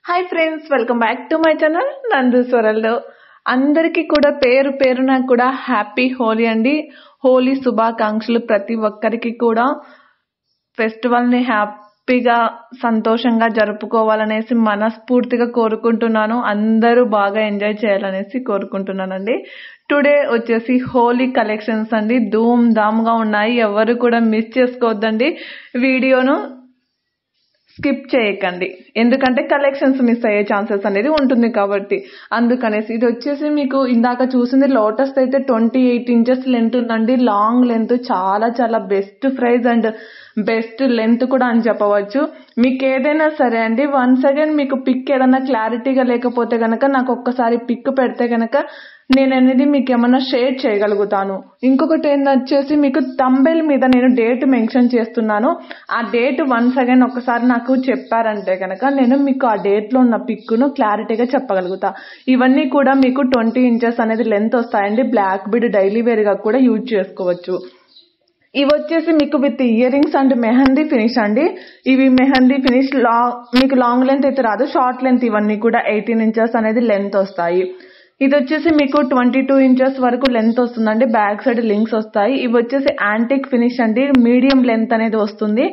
Hi friends, welcome back to my channel నందు స్వరల్లో. అందరికీ కూడా పేరు పేరున కూడా హ్యాపీ హోలీ అండి. హోలీ శుభాకాంక్షలు. ప్రతి ఒక్కరికి కూడా ఫెస్టివల్ని హ్యాపీగా సంతోషంగా జరుపుకోవాలనేసి మనస్ఫూర్తిగా కోరుకుంటున్నాను. అందరూ బాగా ఎంజాయ్ చేయాలనేసి కోరుకుంటున్నానండి. టుడే వచ్చేసి హోలీ కలెక్షన్స్ అండి. ధూమ్ ధామ్గా ఉన్నాయి. ఎవరు కూడా మిస్ చేసుకోవద్దండి. వీడియోను స్కిప్ చేయకండి, ఎందుకంటే కలెక్షన్స్ మిస్ అయ్యే ఛాన్సెస్ అనేది ఉంటుంది కాబట్టి. అందుకనేసి ఇది వచ్చేసి మీకు ఇందాక చూసింది లోటస్ అయితే 28 inches లెంత్ ఉందండి. లాంగ్ లెంత్, చాలా చాలా best price and best length కూడా అని చెప్పవచ్చు. మీకు ఏదైనా సరే అండి, వన్స్ అగైన్ మీకు పిక్ ఏదైనా క్లారిటీగా లేకపోతే కనుక నాకు ఒక్కసారి పిక్ పెడితే కనుక నేను అనేది మీకు ఏమన్నా షేర్ చేయగలుగుతాను. ఇంకొకటి ఏంటొచ్చేసి మీకు థంబ్నెయిల్ మీద నేను డేట్ మెన్షన్ చేస్తున్నాను. ఆ డేట్ వన్స్ అగైన్ ఒకసారి నాకు చెప్పారంటే కనుక నేను మీకు ఆ డేట్లో ఉన్న పిక్ను క్లారిటీగా చెప్పగలుగుతా. ఇవన్నీ కూడా మీకు 20 inches అనేది లెంత్ వస్తాయండి. బ్లాక్ బీడ్ డైలీ వేర్గా కూడా యూజ్ చేసుకోవచ్చు. ఇవి వచ్చేసి మీకు with ear rings and mehndi finish అండి. ఇవి మెహందీ ఫినిష్ మీకు లాంగ్ లెంత్ అయితే రాదు, షార్ట్ లెంత్. ఇవన్నీ కూడా 18 inches అనేది లెంత్ వస్తాయి. ఇది వచ్చేసి మీకు 22 inches వరకు లెంత్ వస్తుందండి. బ్యాక్ సైడ్ లింక్స్ వస్తాయి. ఇవి వచ్చేసి యాంటిక్ ఫినిష్ అండి. మీడియం లెంత్ అనేది వస్తుంది.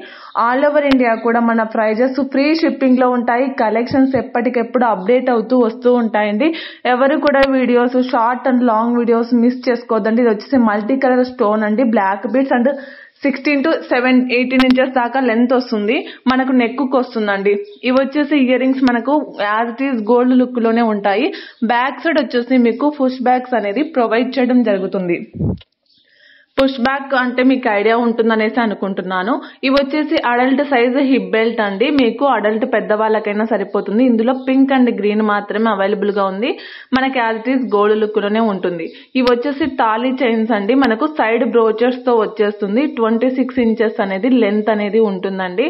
ఆల్ ఓవర్ ఇండియా కూడా మన ప్రైజెస్ ఫ్రీ షిప్పింగ్ లో ఉంటాయి. కలెక్షన్స్ ఎప్పటికెప్పుడు అప్డేట్ అవుతూ వస్తూ ఉంటాయండి. ఎవరు కూడా videos, short and long videos miss చేసుకోవద్దండి. ఇది వచ్చేసి మల్టీ కలర్ స్టోన్ అండి. Black beads and 16 to 18 inches దాకా లెంత్ వస్తుంది. మనకు నెక్ కు వస్తుందండి. ఇవి వచ్చేసి ఇయర్ రింగ్స్ మనకు as it is gold look లోనే ఉంటాయి. బ్యాక్ సైడ్ వచ్చేసి మీకు పుష్ బ్యాగ్స్ అనేది ప్రొవైడ్ చేయడం జరుగుతుంది. పుష్ బ్యాక్ అంటే మీకు ఐడియా ఉంటుందనేసి అనుకుంటున్నాను. ఇవి వచ్చేసి అడల్ట్ సైజ్ హిప్ బెల్ట్ అండి. మీకు అడల్ట్ పెద్దవాళ్ళకైనా సరిపోతుంది. ఇందులో పింక్ అండ్ గ్రీన్ మాత్రమే అవైలబుల్ గా ఉంది. మనకి as it is gold look లోనే ఉంటుంది. ఇవి వచ్చేసి తాళీ చైన్స్ అండి. మనకు సైడ్ బ్రోచర్స్ తో వచ్చేస్తుంది. 26 inches అనేది లెంత్ అనేది ఉంటుందండి.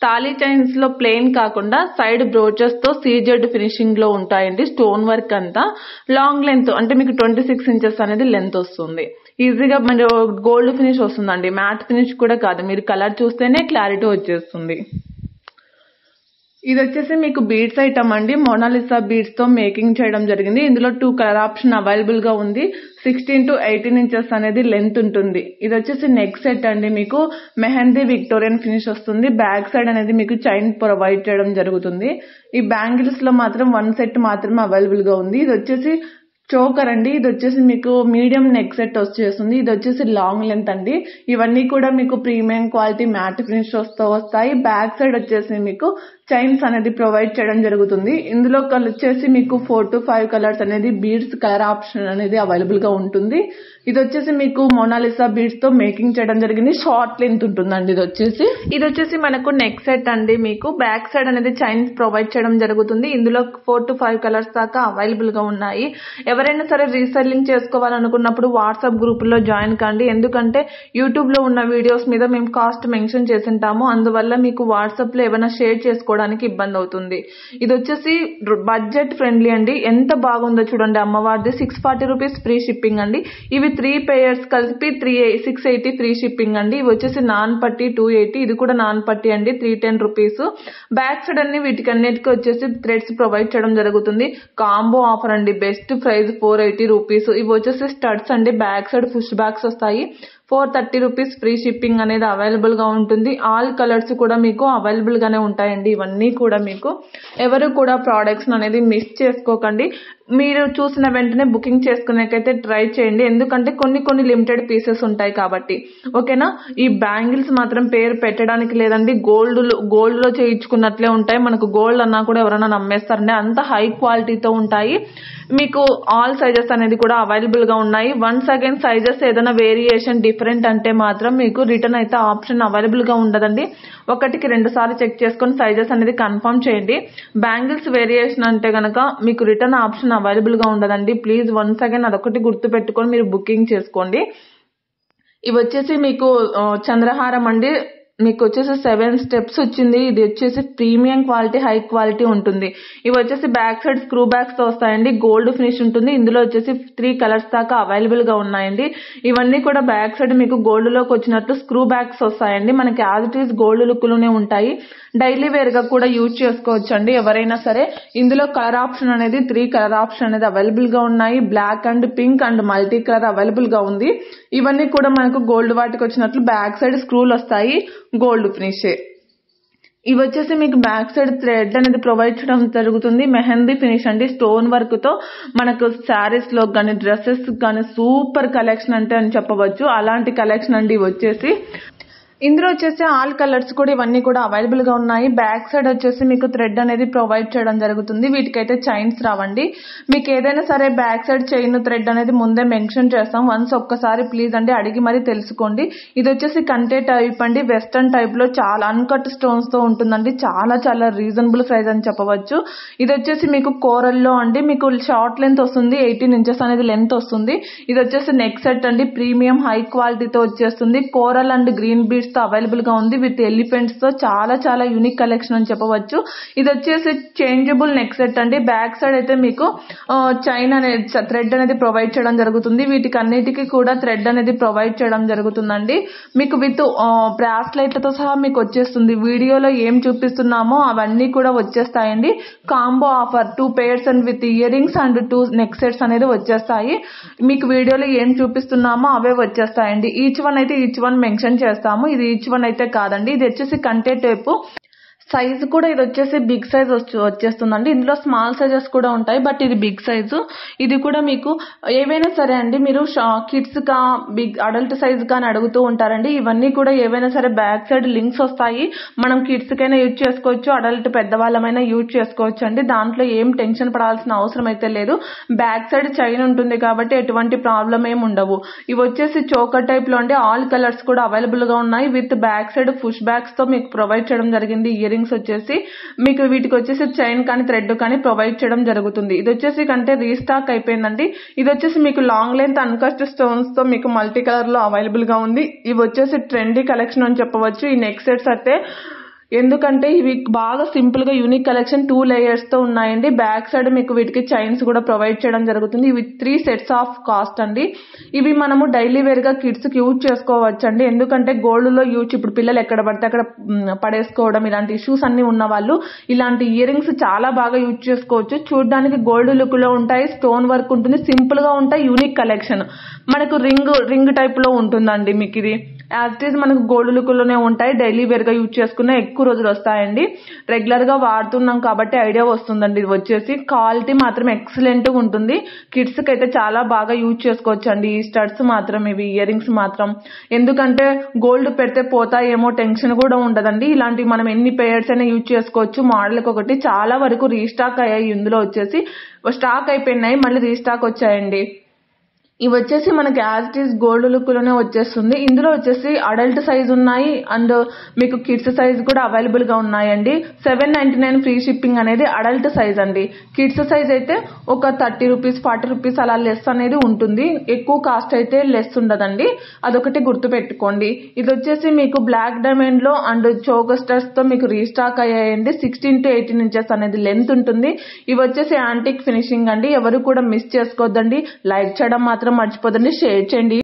తాళీ చైన్స్ లో ప్లెయిన్ కాకుండా సైడ్ బ్రోచెస్ తో సీజెడ్ ఫినిషింగ్ లో ఉంటాయండి. స్టోన్ వర్క్ అంతా. లాంగ్ లెంత్ అంటే మీకు 26 inches అనేది లెంత్ వస్తుంది. ఈజీగా మన గోల్డ్ ఫినిష్ వస్తుందండి. మ్యాట్ ఫినిష్ కూడా కాదు, మీరు కలర్ చూస్తేనే క్లారిటీ వచ్చేస్తుంది. ఇది వచ్చేసి మీకు బీడ్స్ ఐటమ్ అండి. మోనాలిసా బీడ్స్ తో మేకింగ్ చేయడం జరిగింది. ఇందులో 2 కలర్ ఆప్షన్ అవైలబుల్ గా ఉంది. 16 to 18 inches అనేది లెంత్ ఉంటుంది. ఇది వచ్చేసి నెక్ సెట్ అండి. మీకు మెహందీ విక్టోరియన్ ఫినిష్ వస్తుంది. బ్యాక్ సైడ్ అనేది మీకు చైన్ ప్రొవైడ్ చేయడం జరుగుతుంది. ఈ బ్యాంగిల్స్ లో మాత్రం 1 set మాత్రమే అవైలబుల్ గా ఉంది. ఇది వచ్చేసి చోకర్ అండి. ఇది వచ్చేసి మీకు మీడియం నెక్ సెట్ వచ్చేస్తుంది. ఇది వచ్చేసి లాంగ్ లెంత్ అండి. ఇవన్నీ కూడా మీకు ప్రీమియం క్వాలిటీ మ్యాట్ ఫినిష్ వస్తాయి. బ్యాక్ సైడ్ వచ్చేసి మీకు చైన్స్ అనేది ప్రొవైడ్ చేయడం జరుగుతుంది. ఇందులో వచ్చేసి మీకు 4 to 5 కలర్స్ అనేది బీడ్స్ కలర్ ఆప్షన్ అనేది అవైలబుల్ గా ఉంటుంది. ఇది వచ్చేసి మీకు మోనాలిసా బీడ్స్ తో మేకింగ్ చేయడం జరిగింది. షార్ట్ లెంత్ ఉంటుందండి. ఇది వచ్చేసి మనకు నెక్ సెట్ అండి. మీకు బ్యాక్ సైడ్ అనేది చైన్స్ ప్రొవైడ్ చేయడం జరుగుతుంది. ఇందులో 4 to 5 కలర్స్ దాకా అవైలబుల్ గా ఉన్నాయి. ఎవరైనా సరే రీసెల్లింగ్ చేసుకోవాలనుకున్నప్పుడు వాట్సాప్ గ్రూప్ లో జాయిన్ కండి. ఎందుకంటే యూట్యూబ్ లో ఉన్న వీడియోస్ మీద మేము కాస్ట్ మెన్షన్ చేసింటాము. అందువల్ల మీకు వాట్సాప్ లో ఏమైనా షేర్ చేసుకోవడానికి ఇబ్బంది అవుతుంది. ఇది వచ్చేసి బడ్జెట్ ఫ్రెండ్లీ అండి. ఎంత బాగుందో చూడండి. అమ్మవారిది 640 rupees ఫ్రీ షిప్పింగ్ అండి. ఇవి 3 pairs కలిపి 680 ఫ్రీ షిప్పింగ్ అండి. ఇవి వచ్చేసి నాన్ పట్టి 280. ఇది కూడా నాన్ పట్టి అండి, 310 rupees. బ్యాక్ సైడ్ అన్ని వీటికి అన్నిటికీ వచ్చేసి థ్రెడ్స్ ప్రొవైడ్ చేయడం జరుగుతుంది. కాంబో ఆఫర్ అండి. Best price 480 rupees. ఇవి వచ్చేసి స్టడ్స్ అండి. బ్యాక్ సైడ్ పుష్ బ్యాగ్స్ వస్తాయి. 430 rupees ఫ్రీ షిప్పింగ్ అనేది అవైలబుల్ గా ఉంటుంది. ఆల్ కలర్స్ కూడా మీకు అవైలబుల్ గానే ఉంటాయండి. ఇవన్నీ కూడా మీకు ఎవరు కూడా ప్రోడక్ట్స్ అనేది మిస్ చేసుకోకండి. మీరు చూసిన వెంటనే బుకింగ్ చేసుకునేకైతే ట్రై చేయండి. ఎందుకంటే కొన్ని లిమిటెడ్ పీసెస్ ఉంటాయి కాబట్టి. ఓకేనా. ఈ బ్యాంగిల్స్ మాత్రం పేరు పెట్టడానికి లేదండి. గోల్డ్ లో చేయించుకున్నట్లే ఉంటాయి. మనకు గోల్డ్ అన్నా కూడా ఎవరైనా నమ్మేస్తారండి. అంత హై క్వాలిటీతో ఉంటాయి. మీకు ఆల్ సైజెస్ అనేది కూడా అవైలబుల్ గా ఉన్నాయి. వన్స్ అగైన్ సైజెస్ ఏదైనా వేరియేషన్ డిఫరెంట్ అంటే మాత్రం మీకు రిటర్న్ అయితే ఆప్షన్ అవైలబుల్ గా ఉండదండి. 1కి 2 సార్లు చెక్ చేసుకొని సైజెస్ అనేది కన్ఫర్మ్ చేయండి. బ్యాంగిల్స్ వేరియేషన్ అంటే గనక మీకు రిటర్న్ ఆప్షన్ అవైలబుల్ గా ఉండదండి. ప్లీజ్ వన్స్ అగైన్ అదొకటి గుర్తు పెట్టుకొని మీరు బుకింగ్ చేసుకోండి. ఇవి వచ్చేసి మీకు చంద్రహారం అండి. మీకు వచ్చేసి 7 స్టెప్స్ వచ్చింది. ఇది వచ్చేసి ప్రీమియం క్వాలిటీ, హై క్వాలిటీ ఉంటుంది. ఇవి వచ్చేసి బ్యాక్ సైడ్ స్క్రూ బ్యాగ్స్ తో వస్తాయండి. గోల్డ్ ఫినిష్ ఉంటుంది. ఇందులో వచ్చేసి 3 కలర్స్ దాకా అవైలబుల్ గా ఉన్నాయండి. ఇవన్నీ కూడా బ్యాక్ సైడ్ మీకు గోల్డ్ లోకి వచ్చినట్టు స్క్రూ బ్యాగ్స్ వస్తాయండి. మనకి as it is gold look లోనే ఉంటాయి. డైలీ వేర్ గా కూడా యూజ్ చేసుకోవచ్చు అండి ఎవరైనా సరే. ఇందులో కలర్ ఆప్షన్ అనేది 3 కలర్ ఆప్షన్ అనేది అవైలబుల్ గా ఉన్నాయి. Black and pink and multi colour available గా ఉంది. ఇవన్నీ కూడా మనకు గోల్డ్ వాటికి వచ్చినట్లు బ్యాక్ సైడ్ స్క్రూలు వస్తాయి. గోల్డ్ ఫినిషే. ఇవి వచ్చేసి మీకు బ్యాక్ సైడ్ థ్రెడ్ అనేది ప్రొవైడ్ చేయడం జరుగుతుంది. మెహందీ ఫినిష్ అండి. స్టోన్ వర్క్ తో మనకు శారీస్ లో కానీ డ్రెస్సెస్ కానీ సూపర్ కలెక్షన్ అంటే అని చెప్పవచ్చు. అలాంటి కలెక్షన్ అండి వచ్చేసి. ఇందులో వచ్చేసి ఆల్ కలర్స్ కూడా ఇవన్నీ కూడా అవైలబుల్ గా ఉన్నాయి. బ్యాక్ సైడ్ వచ్చేసి మీకు థ్రెడ్ అనేది ప్రొవైడ్ చేయడం జరుగుతుంది. వీటికైతే చైన్స్ రావండి. మీకు ఏదైనా సరే బ్యాక్ సైడ్ చైన్ థ్రెడ్ అనేది ముందే మెన్షన్ చేస్తాం. వన్స్ ఒక్కసారి ప్లీజ్ అండి అడిగి మరీ తెలుసుకోండి. ఇది వచ్చేసి కంటే టైప్ అండి. వెస్టర్న్ టైప్ లో చాలా అన్కట్ స్టోన్స్ తో ఉంటుందండి. చాలా చాలా రీజనబుల్ ప్రైస్ అని చెప్పవచ్చు. ఇది వచ్చేసి మీకు కోరల్లో అండి. మీకు షార్ట్ లెంత్ వస్తుంది. 18 ఇంచెస్ అనేది లెంత్ వస్తుంది. ఇది వచ్చేసి నెక్ సెట్ అండి. ప్రీమియం హై క్వాలిటీతో వచ్చేస్తుంది. కోరల్ అండ్ గ్రీన్ బీడ్స్ తో అవైలబుల్ గా ఉంది. విత్ ఎలిఫెంట్స్ తో చాలా చాలా యూనిక్ కలెక్షన్ అని చెప్పవచ్చు. ఇది వచ్చేసి చేంజబుల్ నెక్ సెట్ అండి. బ్యాక్ సైడ్ అయితే మీకు చైన్ అనేది థ్రెడ్ అనేది ప్రొవైడ్ చేయడం జరుగుతుంది. వీటికి అన్నిటికీ కూడా థ్రెడ్ అనేది ప్రొవైడ్ చేయడం జరుగుతుందండి. మీకు విత్ బ్రాస్లెట్లతో సహా మీకు వచ్చేస్తుంది. వీడియోలో ఏం చూపిస్తున్నామో అవన్నీ కూడా వచ్చేస్తాయండి. Combo offer 2 pairs and with ear rings and 2 neck sets అనేది వచ్చేస్తాయి. మీకు వీడియోలో ఏం చూపిస్తున్నామో అవే వచ్చేస్తాయండి. ఈచ్ వన్ మెన్షన్ చేస్తాము. ఇది ఈచ్ వన్ అయితే కాదండి. ఇది వచ్చేసి కంటే టైపు. సైజు కూడా ఇది వచ్చేసి బిగ్ సైజ్ వచ్చేస్తుందండి. ఇందులో స్మాల్ సైజెస్ కూడా ఉంటాయి. బట్ ఇది బిగ్ సైజు. ఇది కూడా మీకు ఏవైనా సరే అండి మీరు కిడ్స్ కా బిగ్ అడల్ట్ సైజ్ కా అని అడుగుతూ ఉంటారండి. ఇవన్నీ కూడా ఏవైనా సరే బ్యాక్ సైడ్ లింక్స్ వస్తాయి. మనం కిడ్స్ కైనా యూజ్ చేసుకోవచ్చు, అడల్ట్ పెద్దవాళ్ళమైనా యూజ్ చేసుకోవచ్చు అండి. దాంట్లో ఏం టెన్షన్ పడాల్సిన అవసరం అయితే లేదు. బ్యాక్ సైడ్ చైన్ ఉంటుంది కాబట్టి ఎటువంటి ప్రాబ్లం ఏమి ఉండవు. ఇవి వచ్చేసి చోకర్ టైప్ లో అండి. ఆల్ కలర్స్ కూడా అవైలబుల్ గా ఉన్నాయి. With back side push bags తో మీకు ప్రొవైడ్ చేయడం జరిగింది. ఇయర్ వచ్చేసి మీకు వీటికి వచ్చేసి చైన్ కానీ థ్రెడ్ కానీ ప్రొవైడ్ చేయడం జరుగుతుంది. ఇది వచ్చేసి కంటే రీస్టాక్ అయిపోయిందండి. ఇది వచ్చేసి మీకు లాంగ్ లెంత్ అన్కస్ట్ స్టోన్స్ తో మీకు మల్టీ కలర్ లో అవైలబుల్ గా ఉంది. ఇవి వచ్చేసి ట్రెండీ కలెక్షన్ అని చెప్పవచ్చు. ఈ నెక్ సెట్స్ అయితే ఎందుకంటే ఇవి బాగా సింపుల్ గా యూనిక్ కలెక్షన్ 2 layers తో ఉన్నాయండి. బ్యాక్ సైడ్ మీకు వీటికి చైన్స్ కూడా ప్రొవైడ్ చేయడం జరుగుతుంది. ఇవి 3 sets ఆఫ్ కాస్ట్ అండి. ఇవి మనము డైలీ వేర్ గా కిడ్స్ కి యూజ్ చేసుకోవచ్చు అండి. ఎందుకంటే గోల్డ్ లో యూజ్ ఇప్పుడు పిల్లలు ఎక్కడ పడితే అక్కడ పడేసుకోవడం ఇలాంటి ఇష్యూస్ అన్ని ఉన్న వాళ్ళు ఇలాంటి ఇయర్ రింగ్స్ చాలా బాగా యూజ్ చేసుకోవచ్చు. చూడడానికి గోల్డ్ లుక్ లో ఉంటాయి. స్టోన్ వర్క్ ఉంటుంది. సింపుల్ గా ఉంటాయి. Unique collection. మనకు రింగ్ టైప్ లో ఉంటుందండి. మీకు ఇది యాజ్ ఇట్ ఈస్ మనకు గోల్డ్ లుక్ లోనే ఉంటాయి. డైలీ వేర్ గా యూజ్ చేసుకున్న ఎక్కువ రోజులు వస్తాయండి. రెగ్యులర్ గా వాడుతున్నాం కాబట్టి ఐడియా వస్తుందండి. ఇది వచ్చేసి క్వాలిటీ మాత్రం ఎక్సలెంట్ గా ఉంటుంది. కిడ్స్ కి అయితే చాలా బాగా యూజ్ చేసుకోవచ్చు అండి. ఈ స్టడ్స్ మాత్రం ఇవి ఇయర్ రింగ్స్ మాత్రం ఎందుకంటే గోల్డ్ పెడితే పోతాయేమో టెన్షన్ కూడా ఉండదండి. ఇలాంటివి మనం ఎన్ని పేర్స్ అయినా యూజ్ చేసుకోవచ్చు. మోడల్కి ఒకటి చాలా వరకు రీస్టాక్ అయ్యాయి. ఇందులో వచ్చేసి స్టాక్ అయిపోయినాయి, మళ్ళీ రీస్టాక్ వచ్చాయండి. ఇవి వచ్చేసి మనకి as it is gold look లోనే వచ్చేస్తుంది. ఇందులో వచ్చేసి అడల్ట్ సైజ్ ఉన్నాయి అండ్ మీకు కిడ్స్ సైజ్ కూడా అవైలబుల్ గా ఉన్నాయండి. 799 ఫ్రీ షిప్పింగ్ అనేది అడల్ట్ సైజ్ అండి. కిడ్స్ సైజ్ అయితే ఒక 30 రూపీస్ 40 రూపీస్ అలా లెస్ అనేది ఉంటుంది. ఎక్కువ కాస్ట్ అయితే లెస్ ఉండదండి. అదొకటి గుర్తు పెట్టుకోండి. ఇది వచ్చేసి మీకు బ్లాక్ డైమండ్ లో అండ్ చోకస్టర్స్ తో మీకు రీస్టాక్ అయ్యాయండి. 16 to 18 ఇంచెస్ అనేది లెంత్ ఉంటుంది. ఇవి వచ్చేసి యాంటిక్ ఫినిషింగ్ అండి. ఎవరు కూడా మిస్ చేసుకోవద్దండి. లైక్ చేయడం మాత్రం మర్చిపోదండి. షేర్ చేయండి.